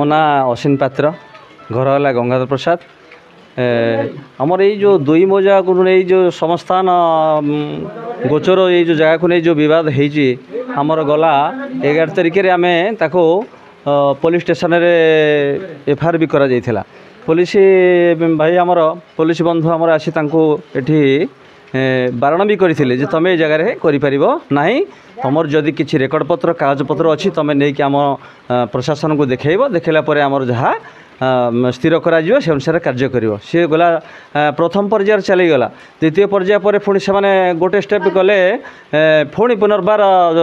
मो ना अश्विन पात्र घर है गंगाधर प्रसाद आमर ये जो दुई मोजा को नहीं जो संस्थान गोचर ये जो जगह को नहीं जो विवाद होती आमर गला 11 तारिख आम ताको पुलिस स्टेशन रे एफआईआर भी करा जाइथिला। पुलिस भाई आमर पुलिस बंधु आमर आसी तांको एठी बारण भी करथिले जे तमे ए जगह रे करि परिबो नाही, तमर जदि किछि रेकर्ड पत्र कागज पत्र अछि तमे नै कि आम प्रशासन को देखैबो, देखैला परे आमर जहा स्थिर करा जिवो से अनुसार कार्य करिवो। से गला प्रथम पर्याय चली गला, द्वितीय पर्याय पर पुणी से माने गोटे स्टेप गले पुणी पुनर्बार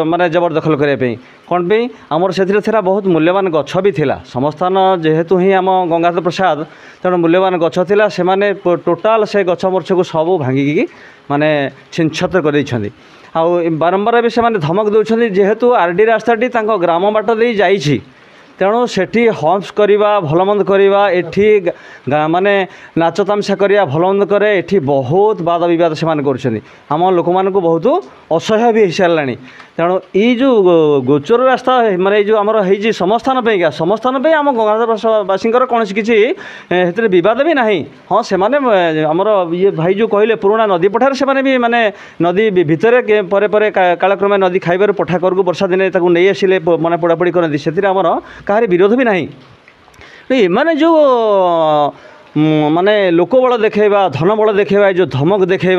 माने जबरदखल करने पे कौन पे आमर से थिला बहुत मूल्यवान गछ भी थिला। समस्थान जेहेतु ही आम गंगाधर प्रसाद तेणु मूल्यवान गछ थिला, से माने टोटाल से गछ मर्छ को सब भांगिकी माने छिनछत्र कर बारंबार भी से माने धमक दौरान जेहेतु आरडी रास्ताटी ग्राम बाट दे जाइछि तेणु सेठी हम्प्स करवा भलमंद करवा एठी माने नाच तामसा करवा भलमंद करे एठी बहुत वाद विवाद से माने करछनी आम लोक मान को बहुत असह्य भी हो सारा। तेणु ये जो गोचर रास्ता माने जो आमर होती समस्थान पे समस्थान पे आम गंगाधरवासी कौन किसी बद भी ना। हाँ से आमर ये भाई जो कहले पुराना नदी पठार से भी माने नदी भितर पर कालक्रमे नदी खाइबार पठा करको वर्षा दिन नहीं आसिले माने पोड़ापोड़ी करती से कहार विरोध भी नहीं। माने जो माने लोक बल देखा धन बल देखा जो धमक देखा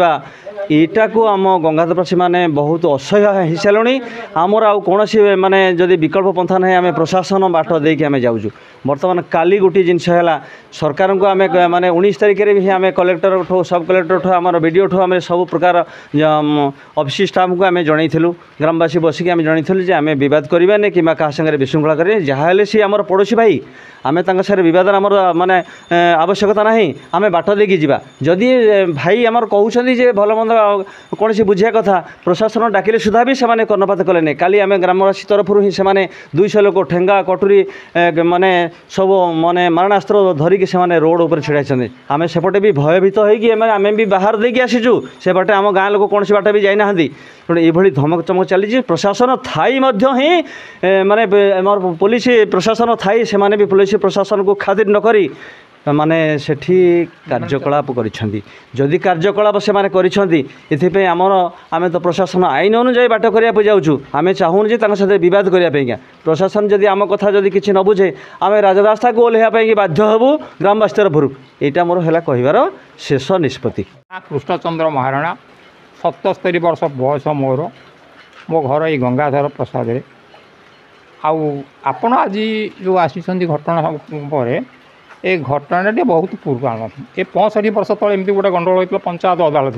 यहाँ को आम गंगाधरवासी माने बहुत असह्य हो सारे। आमर आउ कौन माने जदि विकल्प पंथा ना आम प्रशासन बाट देके आम जाऊँ। बर्तमान काली गोटे जिनस है सरकार को आम माने 19 तारिख भी आम कलेक्टर ठो सब कलेक्टर ठो आम वीडियो ठो आम सब प्रकार ऑफिस स्टाफ को आम जनईलु ग्रामवासी बसिक आम जनईलु जे आम बद करवानी कि क्या सागर विशृंखला करें जहाँ सी आम पड़ोशी भाई आम सारे बद आमर माने आवश्यकता ना आम बाट देकी जा जदि भाई आमर कहते जे भल मंद कौन सी बुझिया कथा प्रशासन डाकिले सुधा भी से कर्णपात कले। काली आम ग्रामवासी तरफ ही से 200 लोक ठेंगा कटुरी माने सब माने मारणास्त्र धरिकी से रोड उपर छिड़ाई आम सेपटे भी भयभीत होगी आम भी बाहर देकी आसीचु से बाटे आम गाँ लोक कौन बाट भी जाना तेणु ये धमक चमक चली प्रशासन थाई ही माने पुलिस प्रशासन थाई से भी पुलिस प्रशासन को खातिर नकरी माने सेठी कार्यकलाप करिसेंती। जदि कार्यकलाप से माने करिसेंती एथिपे आमर आमे तो प्रशासन आईन अनुसार बाट करिया पे जाउछु। आमे चाहून जे तांका साथे विवाद करिया पे प्रशासन जदि आम कथा जदि किछि न बुझे आमे राजरास्ता को ओल्हेया पे बाध्य हेबु ग्रामवासी तरफरु। एटा मोर हैला कहिबार शेष निष्पत्ति। कृष्णचंद्र महाराणा 77 वर्ष बयस मोर मो घर ये गंगाधर प्रसाद रे आपण आज जो आसी घटना पर ए घटनाटी बहुत पुराना ये 65 वर्ष तले एमती गोटे गंडगोल होता पंचायत अदालत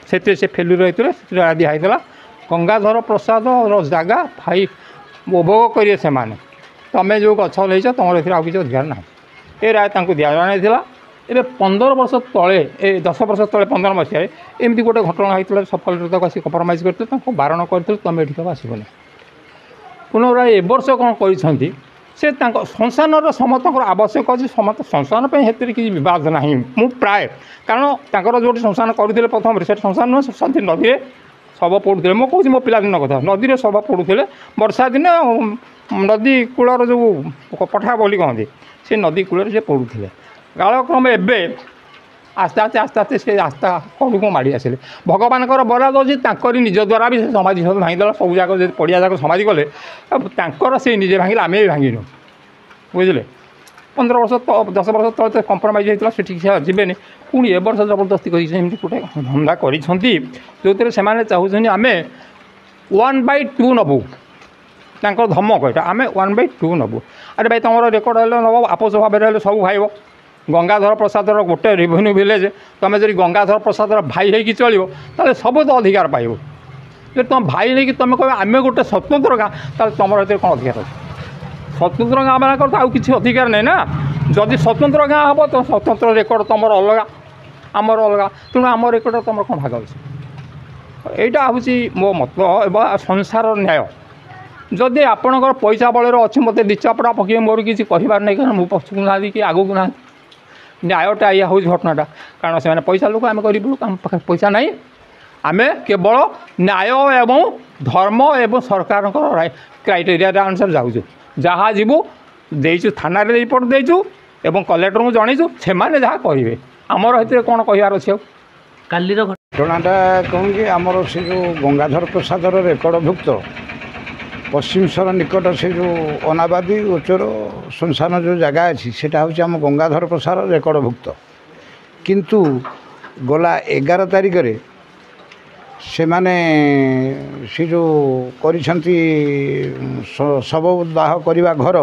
से फेलुर होते आदि होता गंगाधर प्रसाद जगह भाई उपभोग करेंगे से तमें जो गछ लैच तुम आ किसी अधिकार ना ये राय दि जाना ए 15 वर्ष तले 10 वर्ष तले 15 मसीह एमती गोटे घटना होता सब कलेक्टर आसी कम्प्रोमाइज करते बारण करते तुम ये आसबनी पुनराय ए वर्ष कौन कर से संस्थान समस्त आवश्यक अच्छे समस्त संस्थान किसी बद ना मु प्राय कारण जो संस्थान करते प्रथम से संस्थान नुह से नदी में शव पड़ुते मो कौन मो पिलादिन कथा नदी में शव पड़ुते वर्षा दिन नदी कूलर जो पठा बोली कहते से नदी कूल से पड़ुते कालक्रम एवं आस्ते आस्ते आस्ते आस्ते से आस्था कड़ू को माड़ी आसिले भगवान बराद अच्छी निज द्वारा भी समाधि सब भांगीदेला सब जाक पड़िया जाक समाधि कले से निजे भांगे आम भी भांगिनु बुझे 15 वर्ष 10 वर्ष तले कम्प्रोमाइज होता से ठीक से जीवे पुणी ए वर्ष जबरदस्ती करमती गोटे धंदा कर जो से चाहूँ आम 1/2 नबू धमक यहाँ आम 1/2 नबू। अरे भाई तुम रेकर्ड नब आपस भाव सब भाई गंगाधर प्रसाद गोटे रेवेन्यू विलेज तुम जब गंगाधर प्रसाद भाई होगी चलो ताले सब तो अधिकार पाइब जो तुम भाई नहीं तुम कह आम गोटे स्वतंत्र गाँ तुम कौन अधिकार अच्छे स्वतंत्र गाँ मानक तो आउ किसी अधिकार नहीं ना जदि स्वतंत्र गाँ हम तो स्वतंत्र रेकर्ड तुम अलग आमर अलग तेणु आम रेकर्ड तुम कौन भाग अच्छे यहाँ हूँ मो मत एवं संसार न्याय जदि आपणकर पैसा बल अच्छे मत दी चापड़ा पकड़े मोर किसी कहबार नहीं कारण मुझे पछू ना कि आगू ना न्यायटा या हूँ घटनाटा कारण से पैसा लोक आम गरीब लोक आम पाखे पैसा ना आम केवल न्याय एवं धर्म एवं सरकार क्राइटेरिया अनुसार जाऊँ जहाँ जीवु ଦେଇଛୁ, ଥାନାରେ ରିପୋର୍ଟ ଦେଇଛୁ ଏବଂ କଲେକ୍ଟରଙ୍କୁ ଜଣେଇଛୁ। ସେମାନେ ଯାହା କହିବେ, ଆମର ଏଥିରେ କ'ଣ କହିବାର ଅଛି ଆଉ। କାଲିର ଘଟଣାଟା କ'ଣ କି ଆମର ସେ ଯେଉଁ ଗଙ୍ଗାଧର ପ୍ରସାଦର ରେକର୍ଡ଼ଭୁକ୍ତ ପଶ୍ଚିମେଶ୍ୱର ନିକଟ ସେ ଯେଉଁ ଅନାବାଦୀ ଗୋଚର ଶ୍ମଶାନ ଯେଉଁ ଜାଗା ଅଛି ସେଇଟା ହେଉଛି ଆମ ଗଙ୍ଗାଧର ପ୍ରସାଦ ରେକର୍ଡ଼ଭୁକ୍ତ। କିନ୍ତୁ ଗଲା 11 ତାରିଖରେ ସେମାନେ ସେ ଯେଉଁ କରିଛନ୍ତି ଶବ ଦାହ କରିବା ଘର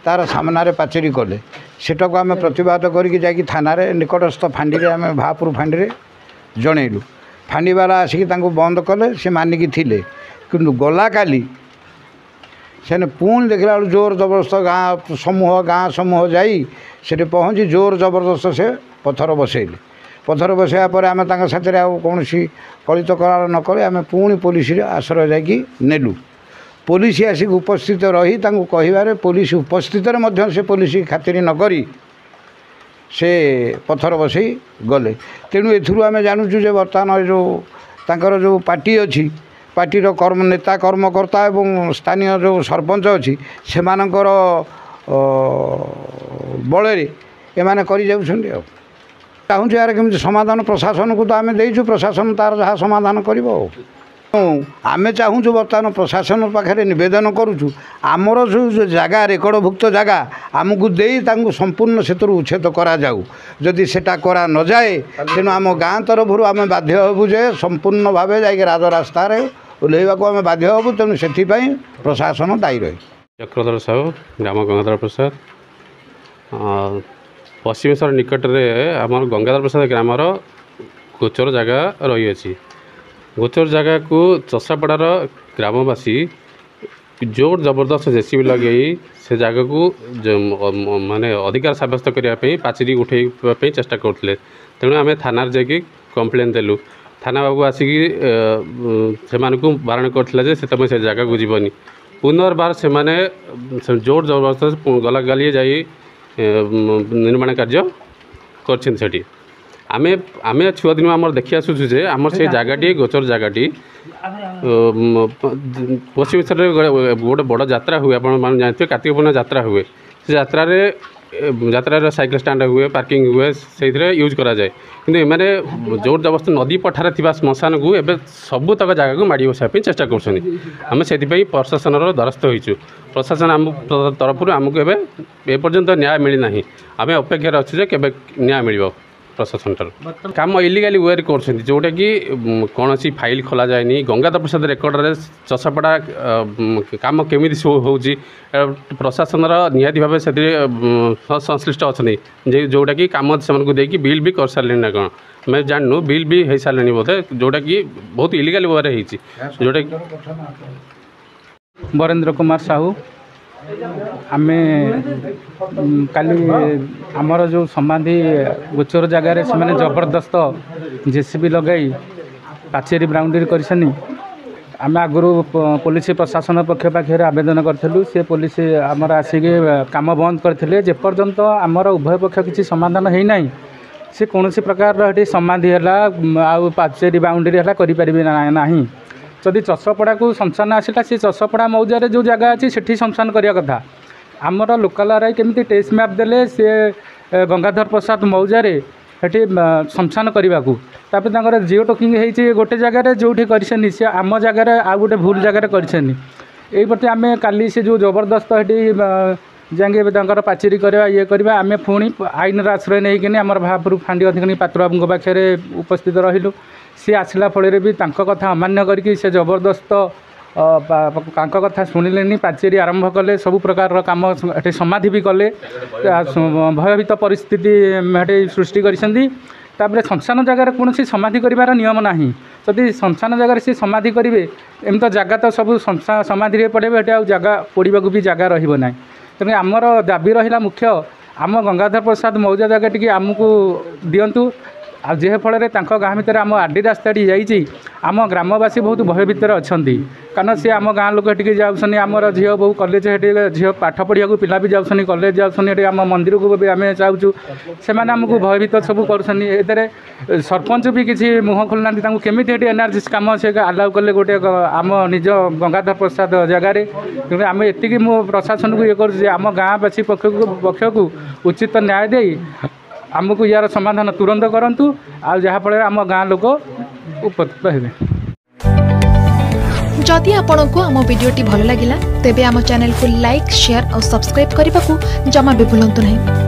ତାର ସାମ୍ନାରେ ପାଚେରୀ କଲେ। ସେଟାକୁ ଆମେ ପ୍ରତିବାଦ କରିକି ଯାଇକି ଥାନାରେ ନିକଟସ୍ଥ ଫାଣ୍ଡିରେ ଆମେ ଭାପୁର ଫାଣ୍ଡିରେ ଜଣେଇଲୁ। ଫାଣ୍ଡିବାଲା ଆସିକି ତାଙ୍କୁ ବନ୍ଦ କଲେ, ସେ ମାନିକି ଥିଲେ। କିନ୍ତୁ ଗଲା କାଲି ସେନେ ପୁଣି ଦେଖିଲା ବେଳକୁ ଜୋର ଜବରଦସ୍ତ ଗାଁ ସମୂହ ଯାଇ ସେଠି ପହଞ୍ଚି ଜୋର ଜବରଦସ୍ତ ସେ ପଥର ବସେଇଲେ। ପଥର ବସାଇବା ପରେ ଆମେ ତାଙ୍କ ସାଥିରେ ଆଉ କୌଣସି କଳିତ କରାର ନ କରି ଆମେ ପୁଣି ପୋଲିସରେ ଆଶ୍ରୟ ଯାଇକି ନେଲୁ। ପୋଲିସ ଆସିକି ଉପସ୍ଥିତ ରହି ତାଙ୍କୁ କହିବାରେ ପୋଲିସ ଉପସ୍ଥିତରେ ମଧ୍ୟ ସେ ପୋଲିସ ଖାତିର ନ କରି ସେ ପଥର ବସେଇ ଗଲେ। ତେଣୁ ଏଥିରୁ ଆମେ ଜାଣୁଛୁ ଯେ ବର୍ତ୍ତମାନ ଏ ଯେଉଁ ତାଙ୍କର ଯେଉଁ ପାର୍ଟି ଅଛି, ପାର୍ଟିର ନେତା କର୍ମକର୍ତ୍ତା ଏବଂ ସ୍ଥାନୀୟ ଯେଉଁ ସରପଞ୍ଚ ଅଛି ସେମାନଙ୍କର ବଳରେ ଏମାନେ କରିଯାଉଛନ୍ତି। ଆଉ ଚାହୁଁଛୁ ଏହାର କେମିତି ସମାଧାନ, ପ୍ରଶାସନକୁ ତ ଆମେ ଦେଇଛୁ, ପ୍ରଶାସନ ତା'ର ଯାହା ସମାଧାନ କରିବ। ଆଉ ଆମେ ଚାହୁଁଛୁ ବର୍ତ୍ତମାନ ପ୍ରଶାସନ ପାଖରେ ନିବେଦନ କରୁଛୁ, ଆମର ଯେଉଁ ଜାଗା ରେକର୍ଡ଼ଭୁକ୍ତ ଜାଗା ଆମକୁ ଦେଇ ତାଙ୍କୁ ସମ୍ପୂର୍ଣ୍ଣ ସେଥିରୁ ଉଚ୍ଛେଦ କରାଯାଉ। ଯଦି ସେଟା କରା ନଯାଏ ତେଣୁ ଆମ ଗାଁ ତରଫରୁ ଆମେ ବାଧ୍ୟ ହେବୁ ଯେ ସମ୍ପୂର୍ଣ୍ଣ ଭାବେ ଯାଇକି ରାଜରାସ୍ତାରେ ଓହ୍ଲାଇବାକୁ ଆମେ ବାଧ୍ୟ ହେବୁ। ତେଣୁ ସେଥିପାଇଁ ପ୍ରଶାସନ ଦାୟୀ ରହେ। ଚକ୍ରଧର ସାହୁ, ଗ୍ରାମ ଗଙ୍ଗାଧର ପ୍ରସାଦ। ପଶ୍ଚିମେଶ୍ୱର ନିକଟରେ ଆମର ଗଙ୍ଗାଧର ପ୍ରସାଦ ଗ୍ରାମର ଗୋଚର ଜାଗା ରହିଅଛି। ଗୋଚର ଜାଗାକୁ ଚଷାପଡ଼ାର ଗ୍ରାମବାସୀ ଜୋର ଜବରଦସ୍ତ ଜେସିବି ଲଗାଇ ସେ ଜାଗାକୁ ମାନେ ଅଧିକାର ସାବ୍ୟସ୍ତ କରିବା ପାଇଁ ପାଚେରୀ ଉଠାଇବା ପାଇଁ ଚେଷ୍ଟା କରୁଥିଲେ। ତେଣୁ ଆମେ ଥାନାରେ ଯାଇକି କମ୍ପ୍ଲେନ୍ ଦେଲୁ। ଥାନା ବାବୁ ଆସିକି ସେମାନଙ୍କୁ ବାରଣ କରିଥିଲା ଯେ ତମେ ସେ ଜାଗାକୁ ଯିବନି। ପୁନର୍ବାର ସେମାନେ ଜୋର ଜବରଦସ୍ତ ଗଲାଗାଲି ଯାଇ ନିର୍ମାଣ କାର୍ଯ୍ୟ କରିଛନ୍ତି ସେଠି। ଆମେ ଛୁଆଦିନୁ ଆମର ଦେଖି ଆସୁଛୁ ଯେ ଆମର ସେ ଜାଗାଟି ଗୋଚର ଜାଗାଟି ପଶ୍ଚିମେଶ୍ୱରରେ ଗୋଟେ ବଡ଼ ଯାତ୍ରା ହୁଏ। ଆପଣମାନେ ଜାଣିଥିବେ କାର୍ତ୍ତିକ ପୂର୍ଣ୍ଣିମା ଯାତ୍ରା ହୁଏ। ସେ ଯାତ୍ରାରେ ସାଇକେଲ ଷ୍ଟାଣ୍ଡ ହୁଏ, ପାର୍କିଂ ହୁଏ, ସେଇଥିରେ ୟୁଜ୍ କରାଯାଏ। କିନ୍ତୁ ଏମାନେ ଜୋର ଜବରଦସ୍ତ ନଦୀ ପଠାରେ ଥିବା ଶ୍ମଶାନକୁ ଏବେ ସବୁତକ ଜାଗାକୁ ମାଡ଼ି ବସାଇବା ପାଇଁ ଚେଷ୍ଟା କରୁଛନ୍ତି। ଆମେ ସେଥିପାଇଁ ପ୍ରଶାସନର ଦ୍ୱାରସ୍ଥ ହୋଇଛୁ। ପ୍ରଶାସନ ଆମ ତରଫରୁ ଆମକୁ ଏବେ ଏପର୍ଯ୍ୟନ୍ତ ନ୍ୟାୟ ମିଳିନାହିଁ। ଆମେ ଅପେକ୍ଷାରେ ଅଛୁ ଯେ କେବେ ନ୍ୟାୟ ମିଳିବ ପ୍ରଶାସନଠାରୁ। କାମ ଇଲିଗାଲି ୱେରେ କରୁଛନ୍ତି, ଯେଉଁଟାକି କୌଣସି ଫାଇଲ୍ ଖୋଲାଯାଏନି। ଗଙ୍ଗାଧର ପ୍ରସାଦ ରେକର୍ଡ଼ରେ ଚଷାପଡ଼ା କାମ କେମିତି ହେଉଛି ପ୍ରଶାସନର ନିହାତି ଭାବେ ସେଥିରେ ସଂଶ୍ଳିଷ୍ଟ ଅଛନ୍ତି, ଯେଉଁଟାକି କାମ ସେମାନଙ୍କୁ ଦେଇକି ବିଲ୍ ବି କରିସାରିଲେଣି ନା କ'ଣ ଆମେ ଜାଣିନୁ। ବିଲ୍ ବି ହେଇସାରିଲେଣି ବୋଧେ, ଯେଉଁଟାକି ବହୁତ ଇଲିଗାଲି ୱେରେ ହେଇଛି। ଯେଉଁଟାକି ବରେନ୍ଦ୍ର କୁମାର ସାହୁ। ଆମେ କାଲି ଆମର ଯେଉଁ ସମାଧି ଗୋଚର ଜାଗାରେ ସେମାନେ ଜବରଦସ୍ତ ଜେସିବି ଲଗାଇ ପାଚେରୀ ବାଉଣ୍ଡରୀ କରିଛନ୍ତି। ଆମେ ଆଗରୁ ପୋଲିସ ପ୍ରଶାସନ ପକ୍ଷ ପାଖରେ ଆବେଦନ କରିଥିଲୁ। ସେ ପୋଲିସ ଆମର ଆସିକି କାମ ବନ୍ଦ କରିଥିଲେ। ଯେପର୍ଯ୍ୟନ୍ତ ଆମର ଉଭୟ ପକ୍ଷ କିଛି ସମାଧାନ ହେଇନାହିଁ, ସେ କୌଣସି ପ୍ରକାରର ଏଠି ସମାଧି ହେଲା ଆଉ ପାଚେରୀ ବାଉଣ୍ଡରୀ ହେଲା କରିପାରିବେ ନାହିଁ। ଯଦି ଚଷପଡ଼ାକୁ ଶ୍ମଶାନ ଆସିଲା, ସେ ଚଷପଡ଼ା ମୌଜାରେ ଯେଉଁ ଜାଗା ଅଛି ସେଠି ଶ୍ମଶାନ କରିବା କଥା। ଆମର ଲୋକାଲ ଆର୍ଆଇ କେମିତି ଟେଷ୍ଟ ମ୍ୟାପ୍ ଦେଲେ ସେ ଗଙ୍ଗାଧର ପ୍ରସାଦ ମୌଜାରେ ସେଠି ଶ୍ମଶାନ କରିବାକୁ। ତାପରେ ତାଙ୍କର ଜିଓ ଟକିଂ ହେଇଛି ଗୋଟେ ଜାଗାରେ, ଯେଉଁଠି କରିଛନ୍ତି ସେ ଆମ ଜାଗାରେ ଆଉ ଗୋଟେ ଭୁଲ ଜାଗାରେ କରିଛନ୍ତି। ଏଇପଟେ ଆମେ କାଲି ସେ ଯେଉଁ ଜବରଦସ୍ତ ସେଠି ଯାଇକି ଏବେ ତାଙ୍କର ପାଚେରୀ କରିବା ଇଏ କରିବା, ଆମେ ପୁଣି ଆଇନର ଆଶ୍ରୟ ନେଇକିନି ଆମର ଭାପୁର ଫାଣ୍ଡି ଅଧିକାରୀ ପାତ୍ରବାବୁଙ୍କ ପାଖରେ ଉପସ୍ଥିତ ରହିଲୁ। ସେ ଆସିଲା ଫଳରେ ବି ତାଙ୍କ କଥା ଅମାନ୍ୟ କରିକି ସେ ଜବରଦସ୍ତ ତାଙ୍କ କଥା ଶୁଣିଲେନି, ପାଚେରୀ ଆରମ୍ଭ କଲେ, ସବୁ ପ୍ରକାରର କାମ ଏଠି ସମାଧି ବି କଲେ, ଭୟଭୀତ ପରିସ୍ଥିତି ଏଠି ସୃଷ୍ଟି କରିଛନ୍ତି। ତାପରେ ଶ୍ମଶାନ ଜାଗାରେ କୌଣସି ସମାଧି କରିବାର ନିୟମ ନାହିଁ। ଯଦି ଶ୍ମଶାନ ଜାଗାରେ ସେ ସମାଧି କରିବେ, ଏମିତି ତ ଜାଗା ତ ସବୁ ସମାଧିରେ ପଡ଼ିବେ, ଏଠି ଆଉ ଜାଗା ପଡ଼ିବାକୁ ବି ଜାଗା ରହିବ ନାହିଁ। ତେଣୁ ଆମର ଦାବି ରହିଲା ମୁଖ୍ୟ, ଆମ ଗଙ୍ଗାଧର ପ୍ରସାଦ ମୌଜା ଜାଗା ଟିକେ ଆମକୁ ଦିଅନ୍ତୁ। आ जे फल गाँ भितर आम आरडी रास्ताटी जाइए आम ग्रामवासी बहुत भय भितर अच्छा कारण सी आम गाँ लोक हेटिक जाऊँ आमर झील बहु कॉलेज झील पाठ पढ़ा पिला भी जाऊँ कॉलेज जाऊँ आम मंदिर को भी आम चाहूँ से आमको भयभीत सब कर सरपंच भी किसी मुह खोलना केमी एनआरसी कम से आलाउ कले गोटे आम निज गंगाधर प्रसाद जगार कि आम एति प्रशासन को ये कर आम गाँवासी पक्ष को उचित न्याय दे आमको यार समाधान तुरंत करूँ आफल आम गाँ लोक उपकृत हेबे। जदि आपंक आम भिडी भल लगा तेब आम चैनल को लाइक शेयर और सब्सक्राइब करने को जमा भी भूलु नहीं।